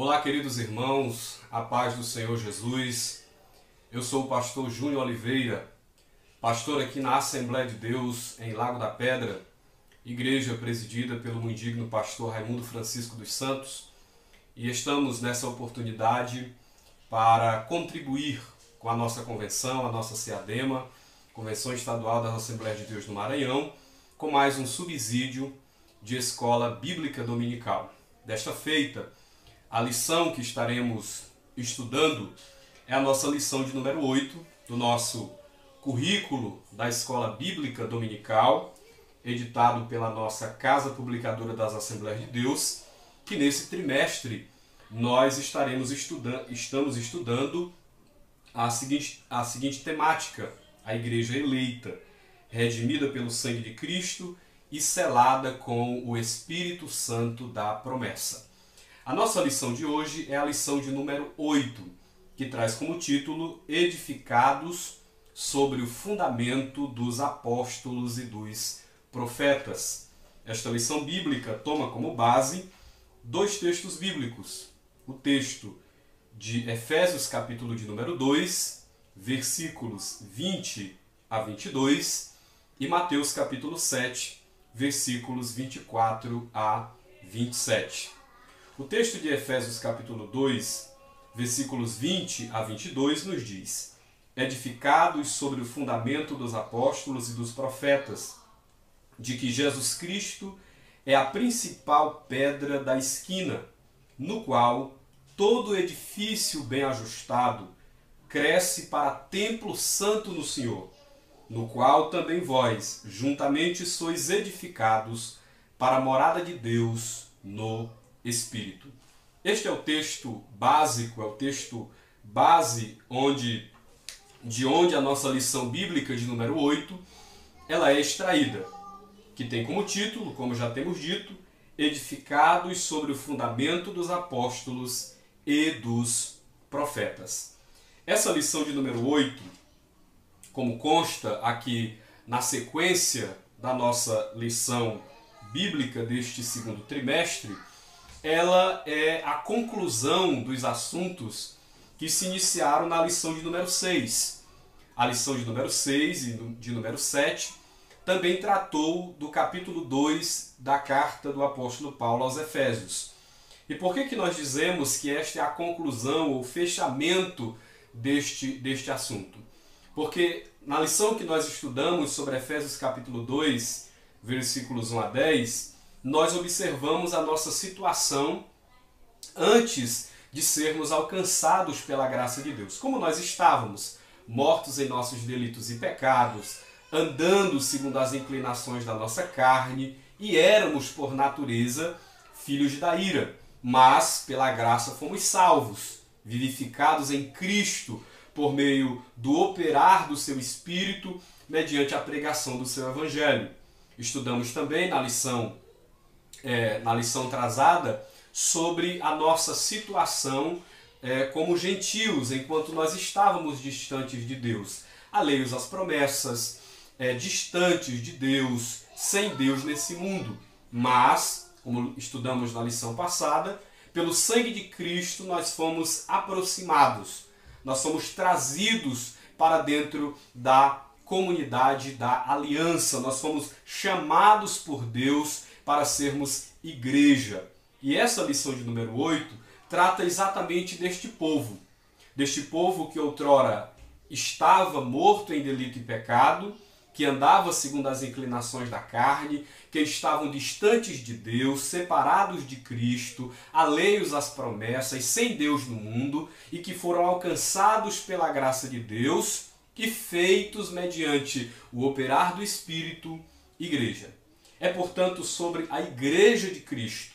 Olá, queridos irmãos, a paz do Senhor Jesus. Eu sou o pastor Júnior Oliveira, pastor aqui na Assembleia de Deus em Lago da Pedra, igreja presidida pelo muito digno pastor Raimundo Francisco dos Santos, e estamos nessa oportunidade para contribuir com a nossa convenção, a nossa CEADEMA, Convenção Estadual das Assembleias de Deus do Maranhão, com mais um subsídio de Escola Bíblica Dominical. Desta feita, a lição que estaremos estudando é a nossa lição de número 8 do nosso currículo da Escola Bíblica Dominical, editado pela nossa Casa Publicadora das Assembleias de Deus, que nesse trimestre nós estamos estudando a seguinte temática: a Igreja eleita, redimida pelo sangue de Cristo e selada com o Espírito Santo da promessa. A nossa lição de hoje é a lição de número 8, que traz como título Edificados sobre o fundamento dos apóstolos e dos profetas. Esta lição bíblica toma como base dois textos bíblicos. O texto de Efésios, capítulo de número 2, versículos 20 a 22, e Mateus, capítulo 7, versículos 24 a 27. O texto de Efésios capítulo 2, versículos 20 a 22 nos diz: edificados sobre o fundamento dos apóstolos e dos profetas, de que Jesus Cristo é a principal pedra da esquina, no qual todo edifício bem ajustado cresce para templo santo no Senhor, no qual também vós juntamente sois edificados para a morada de Deus no Espírito. Este é o texto básico, é o texto base de onde a nossa lição bíblica de número 8 ela é extraída, que tem como título, como já temos dito, edificados sobre o fundamento dos apóstolos e dos profetas. Essa lição de número 8, como consta aqui na sequência da nossa lição bíblica deste segundo trimestre, ela é a conclusão dos assuntos que se iniciaram na lição de número 6. A lição de número 6 e de número 7 também tratou do capítulo 2 da carta do apóstolo Paulo aos Efésios. E por que nós dizemos que esta é a conclusão ou fechamento deste assunto? Porque na lição que nós estudamos sobre Efésios capítulo 2, versículos 1 a 10, nós observamos a nossa situação antes de sermos alcançados pela graça de Deus. Como nós estávamos mortos em nossos delitos e pecados, andando segundo as inclinações da nossa carne, e éramos, por natureza, filhos da ira. Mas, pela graça, fomos salvos, vivificados em Cristo, por meio do operar do seu Espírito, mediante a pregação do seu Evangelho. Estudamos também na lição atrasada sobre a nossa situação como gentios, enquanto nós estávamos distantes de Deus, alheios às promessas, distantes de Deus, sem Deus nesse mundo. Mas, como estudamos na lição passada, pelo sangue de Cristo nós fomos aproximados, nós somos trazidos para dentro da comunidade da aliança, nós fomos chamados por Deus para sermos igreja. E essa lição de número 8 trata exatamente deste povo que outrora estava morto em delito e pecado, que andava segundo as inclinações da carne, que estavam distantes de Deus, separados de Cristo, alheios às promessas, sem Deus no mundo, e que foram alcançados pela graça de Deus e feitos mediante o operar do Espírito, igreja. É, portanto, sobre a Igreja de Cristo,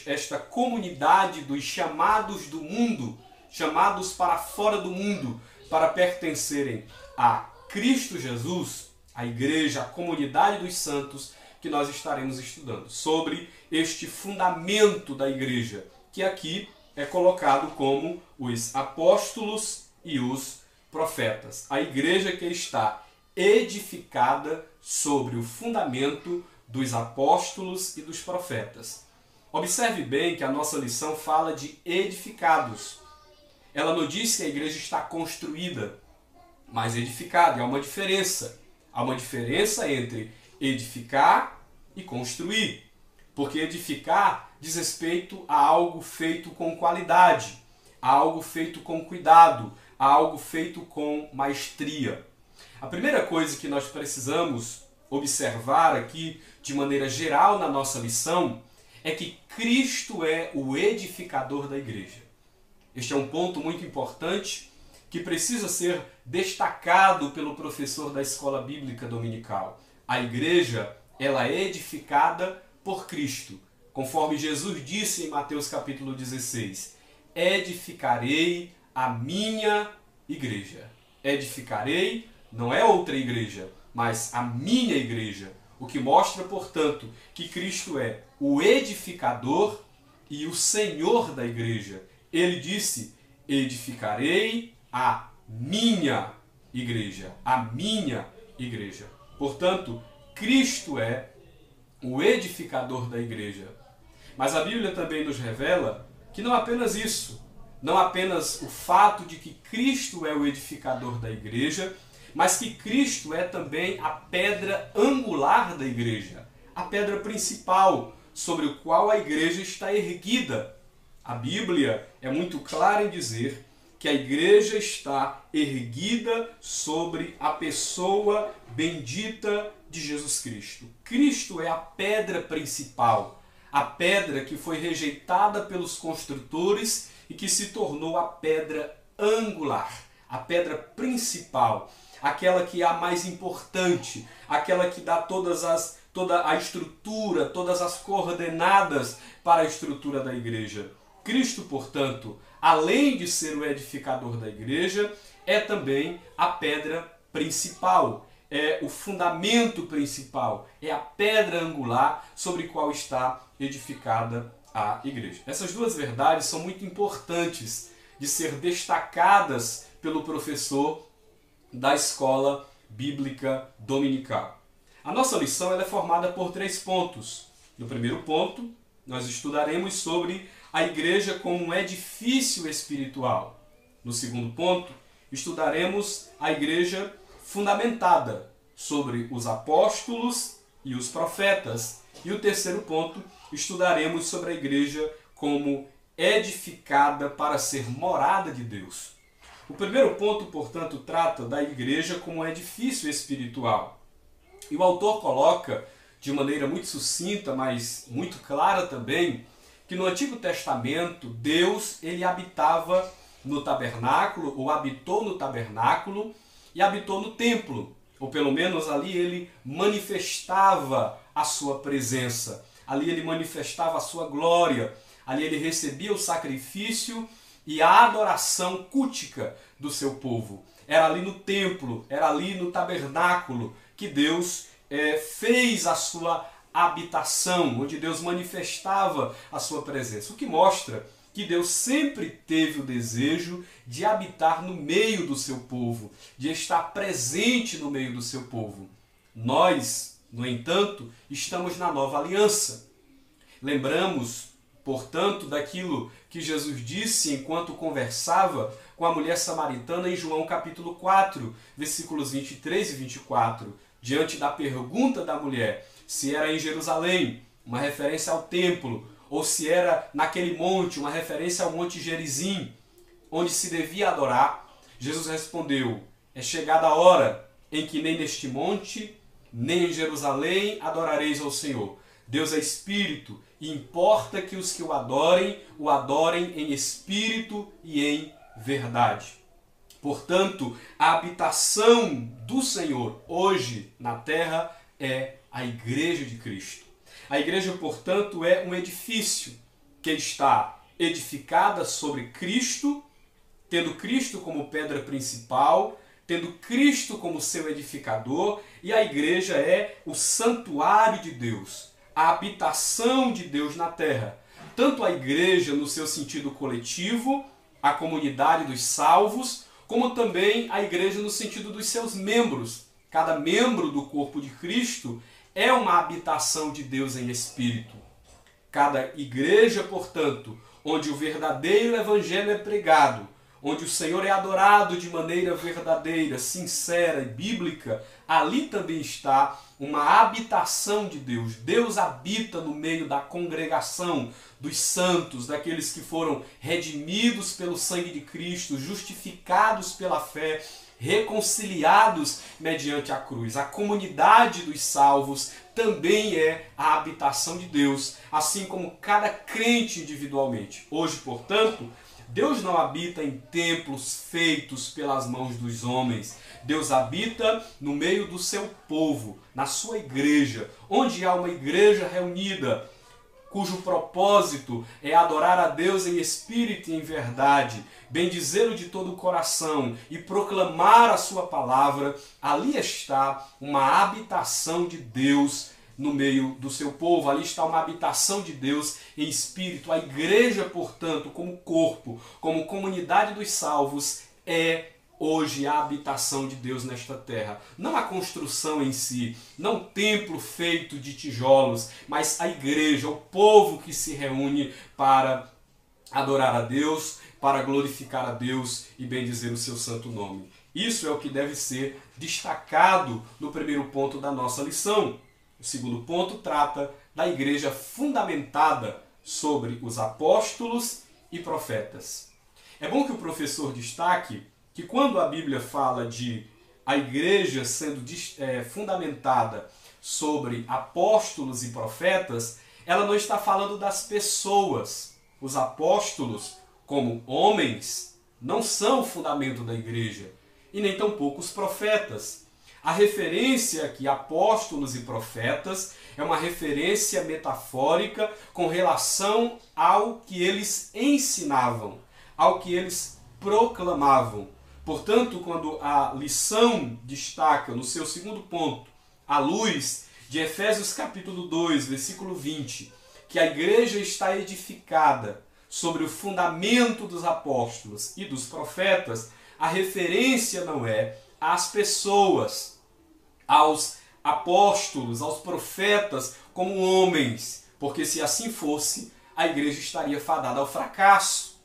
esta comunidade dos chamados do mundo, chamados para fora do mundo, para pertencerem a Cristo Jesus, a Igreja, a comunidade dos santos, que nós estaremos estudando, sobre este fundamento da Igreja, que aqui é colocado como os apóstolos e os profetas. A Igreja que está edificada sobre o fundamento dos apóstolos e dos profetas. Observe bem que a nossa lição fala de edificados. Ela não diz que a igreja está construída, mas edificada. E há uma diferença. Há uma diferença entre edificar e construir. Porque edificar diz respeito a algo feito com qualidade, a algo feito com cuidado, a algo feito com maestria. A primeira coisa que nós precisamos observar aqui, de maneira geral na nossa lição, é que Cristo é o edificador da igreja. Este é um ponto muito importante que precisa ser destacado pelo professor da escola bíblica dominical. A igreja, ela é edificada por Cristo. Conforme Jesus disse em Mateus capítulo 16, edificarei a minha igreja. Edificarei não é outra igreja, mas a minha igreja. O que mostra, portanto, que Cristo é o edificador e o Senhor da igreja. Ele disse, edificarei a minha igreja. A minha igreja. Portanto, Cristo é o edificador da igreja. Mas a Bíblia também nos revela que não apenas isso, não apenas o fato de que Cristo é o edificador da igreja, mas que Cristo é também a pedra angular da igreja, a pedra principal sobre o qual a igreja está erguida. A Bíblia é muito clara em dizer que a igreja está erguida sobre a pessoa bendita de Jesus Cristo. Cristo é a pedra principal, a pedra que foi rejeitada pelos construtores e que se tornou a pedra angular, a pedra principal, aquela que é a mais importante, aquela que dá toda a estrutura, todas as coordenadas para a estrutura da igreja. Cristo, portanto, além de ser o edificador da igreja, é também a pedra principal, é o fundamento principal, é a pedra angular sobre a qual está edificada a igreja. Essas duas verdades são muito importantes de ser destacadas pelo professor da escola bíblica dominical. A nossa lição ela é formada por 3 pontos. No primeiro ponto, nós estudaremos sobre a igreja como um edifício espiritual. No segundo ponto, estudaremos a igreja fundamentada sobre os apóstolos e os profetas. E o terceiro ponto, estudaremos sobre a igreja como edificada para ser morada de Deus. O primeiro ponto, portanto, trata da igreja como um edifício espiritual. E o autor coloca, de maneira muito sucinta, mas muito clara também, que no Antigo Testamento, Deus ele habitava no tabernáculo, ou habitou no tabernáculo, e habitou no templo. Ou pelo menos ali ele manifestava a sua presença. Ali ele manifestava a sua glória. Ali ele recebia o sacrifício e a adoração cultica do seu povo. Era ali no templo, era ali no tabernáculo que Deus fez a sua habitação, onde Deus manifestava a sua presença. O que mostra que Deus sempre teve o desejo de habitar no meio do seu povo, de estar presente no meio do seu povo. Nós, no entanto, estamos na nova aliança. Lembramos, portanto, daquilo que Jesus disse enquanto conversava com a mulher samaritana em João capítulo 4, versículos 23 e 24, diante da pergunta da mulher se era em Jerusalém, uma referência ao templo, ou se era naquele monte, uma referência ao Monte Gerizim, onde se devia adorar. Jesus respondeu, é chegada a hora em que nem neste monte, nem em Jerusalém adorareis ao Senhor. Deus é Espírito, e importa que os que o adorem em Espírito e em verdade. Portanto, a habitação do Senhor hoje na terra é a Igreja de Cristo. A igreja, portanto, é um edifício que está edificada sobre Cristo, tendo Cristo como pedra principal, tendo Cristo como seu edificador, e a igreja é o santuário de Deus, a habitação de Deus na terra. Tanto a igreja no seu sentido coletivo, a comunidade dos salvos, como também a igreja no sentido dos seus membros. Cada membro do corpo de Cristo é uma habitação de Deus em espírito. Cada igreja, portanto, onde o verdadeiro evangelho é pregado, onde o Senhor é adorado de maneira verdadeira, sincera e bíblica, ali também está uma habitação de Deus. Deus habita no meio da congregação dos santos, daqueles que foram redimidos pelo sangue de Cristo, justificados pela fé, reconciliados mediante a cruz. A comunidade dos salvos também é a habitação de Deus, assim como cada crente individualmente. Hoje, portanto, Deus não habita em templos feitos pelas mãos dos homens. Deus habita no meio do seu povo, na sua igreja, onde há uma igreja reunida, cujo propósito é adorar a Deus em espírito e em verdade, bendizê-lo de todo o coração e proclamar a sua palavra. Ali está uma habitação de Deus no meio do seu povo. Ali está uma habitação de Deus em espírito. A igreja, portanto, como corpo, como comunidade dos salvos, é hoje a habitação de Deus nesta terra. Não a construção em si, não o templo feito de tijolos, mas a igreja, o povo que se reúne para adorar a Deus, para glorificar a Deus e bendizer o seu santo nome. Isso é o que deve ser destacado no primeiro ponto da nossa lição. O segundo ponto trata da igreja fundamentada sobre os apóstolos e profetas. É bom que o professor destaque que quando a Bíblia fala de a igreja sendo fundamentada sobre apóstolos e profetas, ela não está falando das pessoas. Os apóstolos, como homens, não são o fundamento da igreja, e nem tampouco os profetas. A referência aqui, apóstolos e profetas, é uma referência metafórica com relação ao que eles ensinavam, ao que eles proclamavam. Portanto, quando a lição destaca no seu segundo ponto, à luz de Efésios capítulo 2, versículo 20, que a igreja está edificada sobre o fundamento dos apóstolos e dos profetas, a referência não é às pessoas, aos apóstolos, aos profetas como homens, porque se assim fosse, a igreja estaria fadada ao fracasso.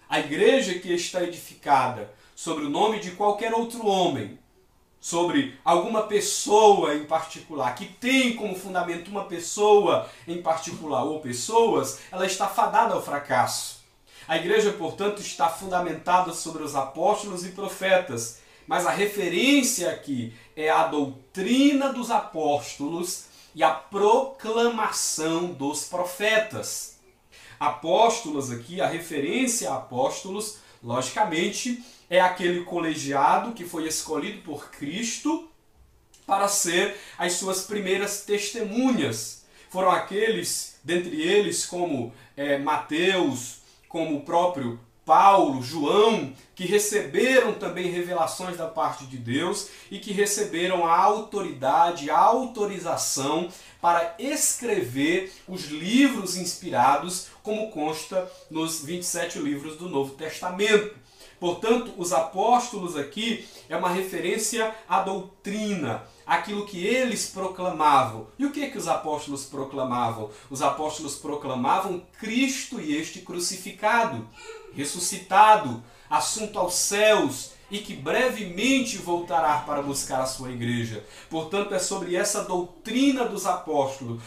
A igreja que está edificada sobre o nome de qualquer outro homem, sobre alguma pessoa em particular, que tem como fundamento uma pessoa em particular ou pessoas, ela está fadada ao fracasso. A igreja, portanto, está fundamentada sobre os apóstolos e profetas, mas a referência aqui é a doutrina dos apóstolos e a proclamação dos profetas. Apóstolos aqui, a referência a apóstolos, logicamente, é aquele colegiado que foi escolhido por Cristo para ser as suas primeiras testemunhas. Foram aqueles, dentre eles, como Mateus, como o próprio Paulo, João, que receberam também revelações da parte de Deus e que receberam a autoridade, a autorização para escrever os livros inspirados, como consta nos 27 livros do Novo Testamento. Portanto, os apóstolos aqui é uma referência à doutrina, aquilo que eles proclamavam. E o que os apóstolos proclamavam? Os apóstolos proclamavam Cristo e este crucificado, ressuscitado, assunto aos céus e que brevemente voltará para buscar a sua igreja. Portanto, é sobre essa doutrina dos apóstolos,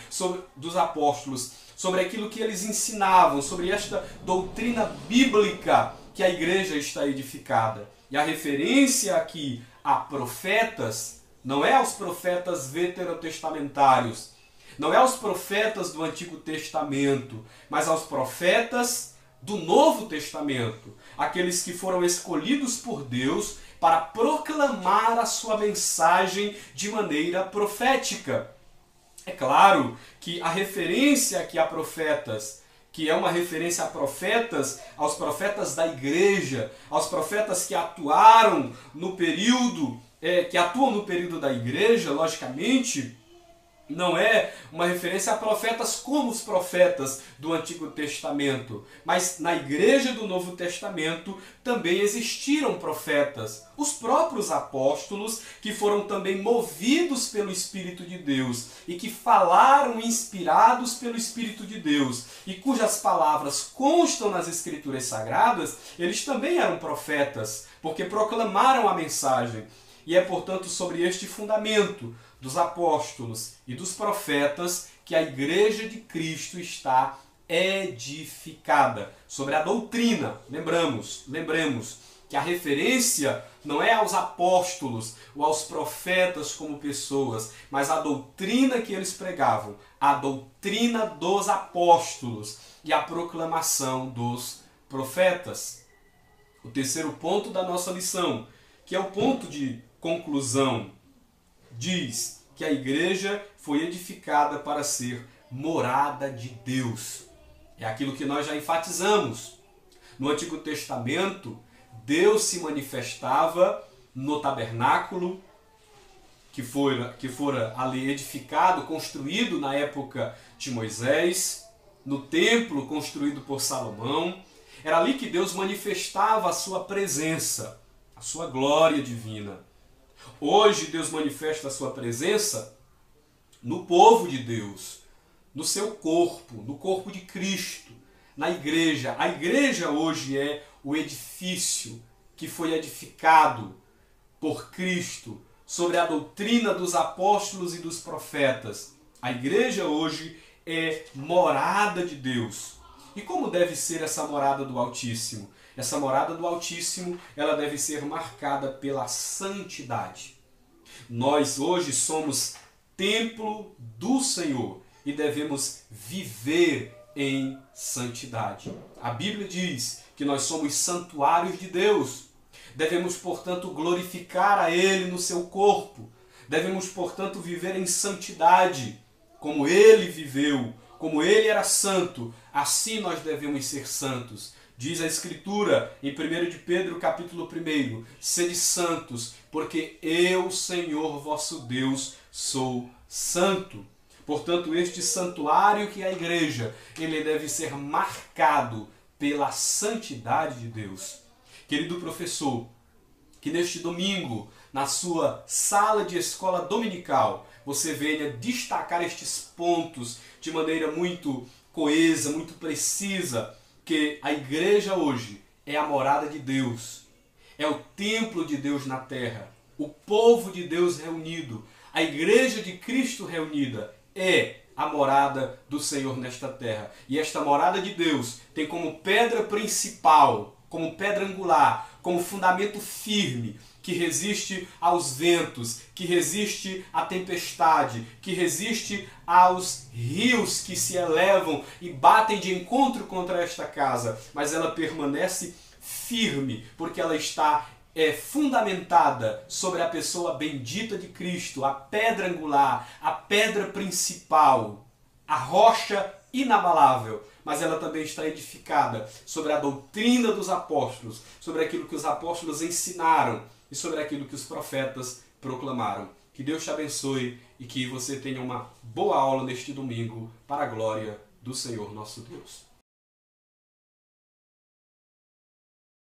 sobre aquilo que eles ensinavam, sobre esta doutrina bíblica que a igreja está edificada. E a referência aqui a profetas não é aos profetas veterotestamentários, não é aos profetas do Antigo Testamento, mas aos profetas do Novo Testamento, aqueles que foram escolhidos por Deus para proclamar a sua mensagem de maneira profética. É claro que a referência aqui a profetas, que é uma referência a profetas, aos profetas da igreja, aos profetas que atuaram no período, que atuam no período da igreja, logicamente, não é uma referência a profetas como os profetas do Antigo Testamento, mas na igreja do Novo Testamento também existiram profetas, os próprios apóstolos, que foram também movidos pelo Espírito de Deus e que falaram inspirados pelo Espírito de Deus e cujas palavras constam nas Escrituras Sagradas. Eles também eram profetas, porque proclamaram a mensagem. E é, portanto, sobre este fundamento dos apóstolos e dos profetas que a Igreja de Cristo está edificada. Sobre a doutrina, lembremos que a referência não é aos apóstolos ou aos profetas como pessoas, mas a doutrina que eles pregavam, a doutrina dos apóstolos e a proclamação dos profetas. O terceiro ponto da nossa lição, que é o ponto de conclusão, diz que a igreja foi edificada para ser morada de Deus. É aquilo que nós já enfatizamos. No Antigo Testamento, Deus se manifestava no tabernáculo, que fora ali edificado, construído na época de Moisés, no templo construído por Salomão. Era ali que Deus manifestava a sua presença, a sua glória divina. Hoje Deus manifesta a sua presença no povo de Deus, no seu corpo, no corpo de Cristo, na igreja. A igreja hoje é o edifício que foi edificado por Cristo sobre a doutrina dos apóstolos e dos profetas. A igreja hoje é morada de Deus. E como deve ser essa morada do Altíssimo? Essa morada do Altíssimo, ela deve ser marcada pela santidade. Nós hoje somos templo do Senhor e devemos viver em santidade. A Bíblia diz que nós somos santuários de Deus. Devemos, portanto, glorificar a Ele no seu corpo. Devemos, portanto, viver em santidade, como Ele viveu, como Ele era santo, assim nós devemos ser santos. Diz a Escritura em 1 de Pedro, capítulo 1, sede santos, porque eu, Senhor vosso Deus, sou santo. Portanto, este santuário que é a igreja, ele deve ser marcado pela santidade de Deus. Querido professor, que neste domingo, na sua sala de escola dominical, você venha destacar estes pontos de maneira muito coesa, muito precisa, que a igreja hoje é a morada de Deus, é o templo de Deus na terra, o povo de Deus reunido, a igreja de Cristo reunida é a morada do Senhor nesta terra. E esta morada de Deus tem como pedra principal, como pedra angular, como fundamento firme, que resiste aos ventos, que resiste à tempestade, que resiste aos rios que se elevam e batem de encontro contra esta casa, mas ela permanece firme, porque ela está fundamentada sobre a pessoa bendita de Cristo, a pedra angular, a pedra principal, a rocha inabalável, mas ela também está edificada sobre a doutrina dos apóstolos, sobre aquilo que os apóstolos ensinaram e sobre aquilo que os profetas proclamaram. Que Deus te abençoe e que você tenha uma boa aula neste domingo para a glória do Senhor nosso Deus.